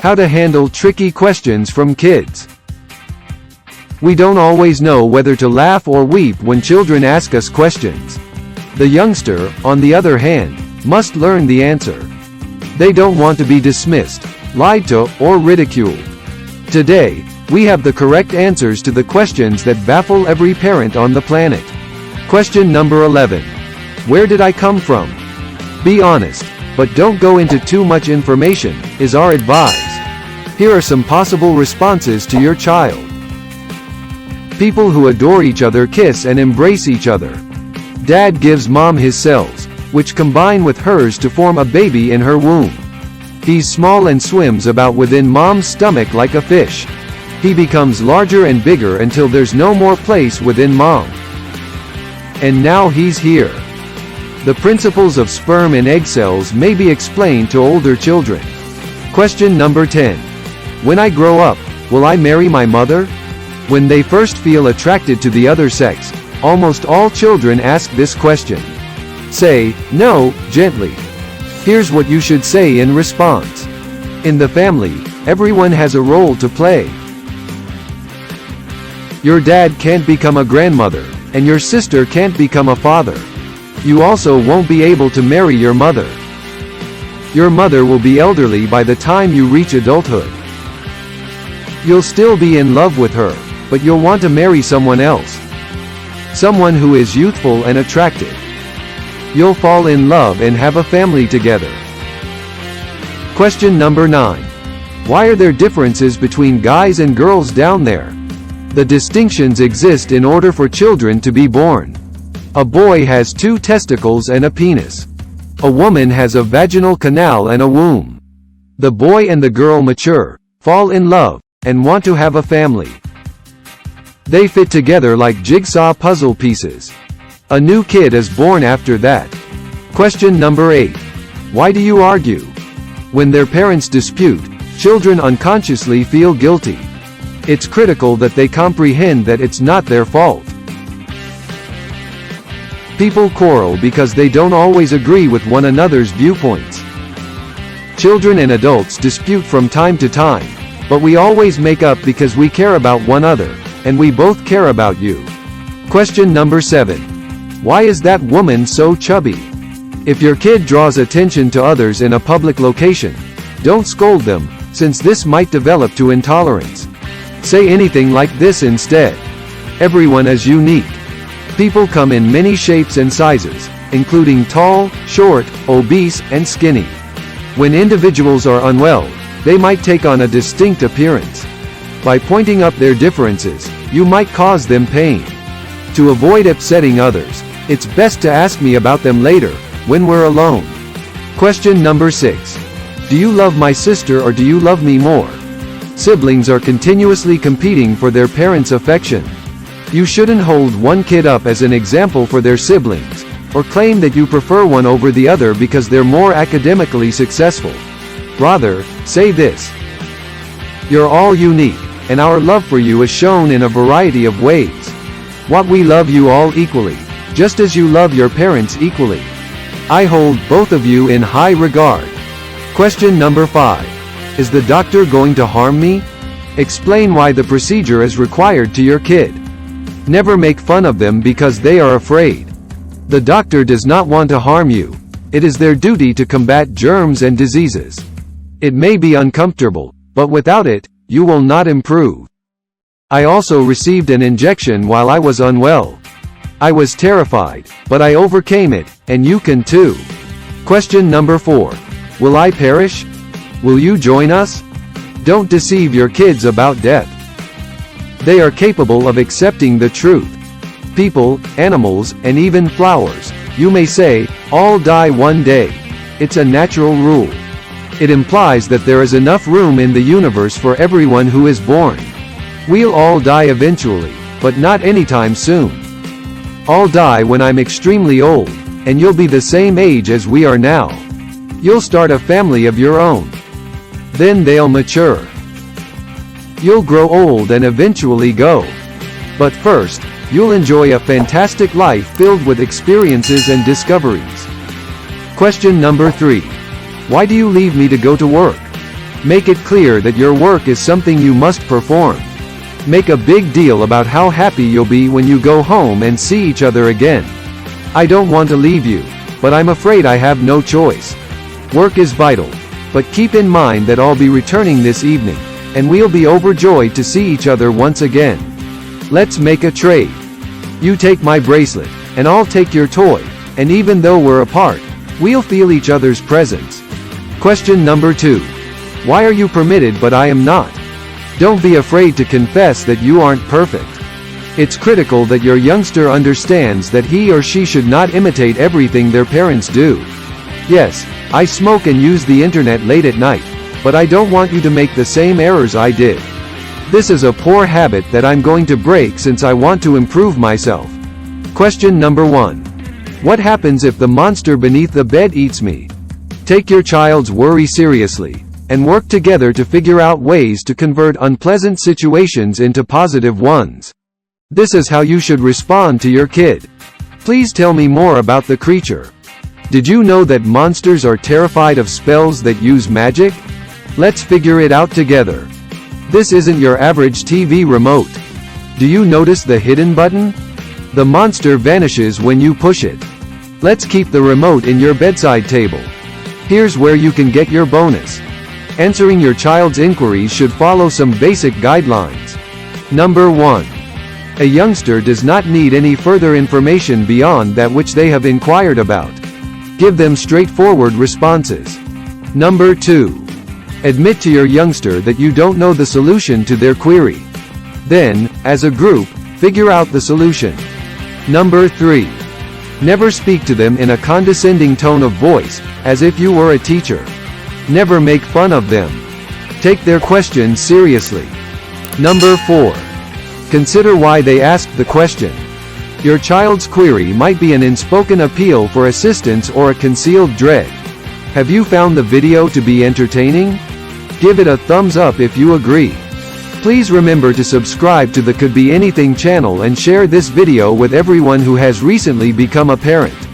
How to handle tricky questions from kids. We don't always know whether to laugh or weep when children ask us questions. The youngster, on the other hand, must learn the answer. They don't want to be dismissed, lied to, or ridiculed. Today, we have the correct answers to the questions that baffle every parent on the planet. Question number 11. Where did I come from? Be honest, but don't go into too much information, is our advice. Here are some possible responses to your child. People who adore each other kiss and embrace each other. Dad gives mom his cells, which combine with hers to form a baby in her womb. He's small and swims about within mom's stomach like a fish. He becomes larger and bigger until there's no more place within mom. And now he's here. The principles of sperm and egg cells may be explained to older children. Question number 10. When I grow up, will I marry my mother? When they first feel attracted to the other sex, almost all children ask this question. Say, no, gently. Here's what you should say in response. In the family, everyone has a role to play. Your dad can't become a grandmother, and your sister can't become a father. You also won't be able to marry your mother. Your mother will be elderly by the time you reach adulthood. You'll still be in love with her, but you'll want to marry someone else. Someone who is youthful and attractive. You'll fall in love and have a family together. Question number 9. Why are there differences between guys and girls down there? The distinctions exist in order for children to be born. A boy has 2 testicles and a penis. A woman has a vaginal canal and a womb. The boy and the girl mature, fall in love, and want to have a family. They fit together like jigsaw puzzle pieces. A new kid is born after that. Question number 8. Why do you argue? When their parents dispute, children unconsciously feel guilty. It's critical that they comprehend that it's not their fault. People quarrel because they don't always agree with one another's viewpoints. Children and adults dispute from time to time, but we always make up because we care about one another, and we both care about you. Question number 7. Why is that woman so chubby? If your kid draws attention to others in a public location, don't scold them, since this might develop to intolerance. Say anything like this instead. Everyone is unique. People come in many shapes and sizes, including tall, short, obese, and skinny. When individuals are unwell, they might take on a distinct appearance. By pointing up their differences, you might cause them pain. To avoid upsetting others, it's best to ask me about them later, when we're alone. Question number 6. Do you love my sister or do you love me more? Siblings are continuously competing for their parents' affection. You shouldn't hold one kid up as an example for their siblings, or claim that you prefer one over the other because they're more academically successful. Rather, say this. You're all unique, and our love for you is shown in a variety of ways. What we love you all equally, just as you love your parents equally. I hold both of you in high regard. Question number 5. Is the doctor going to harm me? Explain why the procedure is required to your kid. Never make fun of them because they are afraid. The doctor does not want to harm you. It is their duty to combat germs and diseases. It may be uncomfortable, but without it, you will not improve. I also received an injection while I was unwell. I was terrified, but I overcame it, and you can too. Question number 4. Will I perish? Will you join us? Don't deceive your kids about death. They are capable of accepting the truth. People, animals, and even flowers, you may say, all die one day. It's a natural rule. It implies that there is enough room in the universe for everyone who is born. We'll all die eventually, but not anytime soon. I'll die when I'm extremely old, and you'll be the same age as we are now. You'll start a family of your own. Then they'll mature. You'll grow old and eventually go. But first, you'll enjoy a fantastic life filled with experiences and discoveries. Question number 3. Why do you leave me to go to work? Make it clear that your work is something you must perform. Make a big deal about how happy you'll be when you go home and see each other again. I don't want to leave you, but I'm afraid I have no choice. Work is vital, but keep in mind that I'll be returning this evening, and we'll be overjoyed to see each other once again. Let's make a trade. You take my bracelet, and I'll take your toy, and even though we're apart, we'll feel each other's presence. Question number 2. Why are you permitted but I am not? Don't be afraid to confess that you aren't perfect. It's critical that your youngster understands that he or she should not imitate everything their parents do. Yes, I smoke and use the internet late at night, but I don't want you to make the same errors I did. This is a poor habit that I'm going to break since I want to improve myself. Question number 1. What happens if the monster beneath the bed eats me? Take your child's worry seriously, and work together to figure out ways to convert unpleasant situations into positive ones. This is how you should respond to your kid. Please tell me more about the creature. Did you know that monsters are terrified of spells that use magic? Let's figure it out together. This isn't your average TV remote. Do you notice the hidden button? The monster vanishes when you push it. Let's keep the remote in your bedside table. Here's where you can get your bonus. Answering your child's inquiries should follow some basic guidelines. Number 1. A youngster does not need any further information beyond that which they have inquired about. Give them straightforward responses. Number 2. Admit to your youngster that you don't know the solution to their query. Then, as a group, figure out the solution. Number 3. Never speak to them in a condescending tone of voice, as if you were a teacher. Never make fun of them. Take their questions seriously. Number 4. Consider why they asked the question. Your child's query might be an unspoken appeal for assistance or a concealed dread. Have you found the video to be entertaining? Give it a thumbs up if you agree. Please remember to subscribe to the Could Be Anything channel and share this video with everyone who has recently become a parent.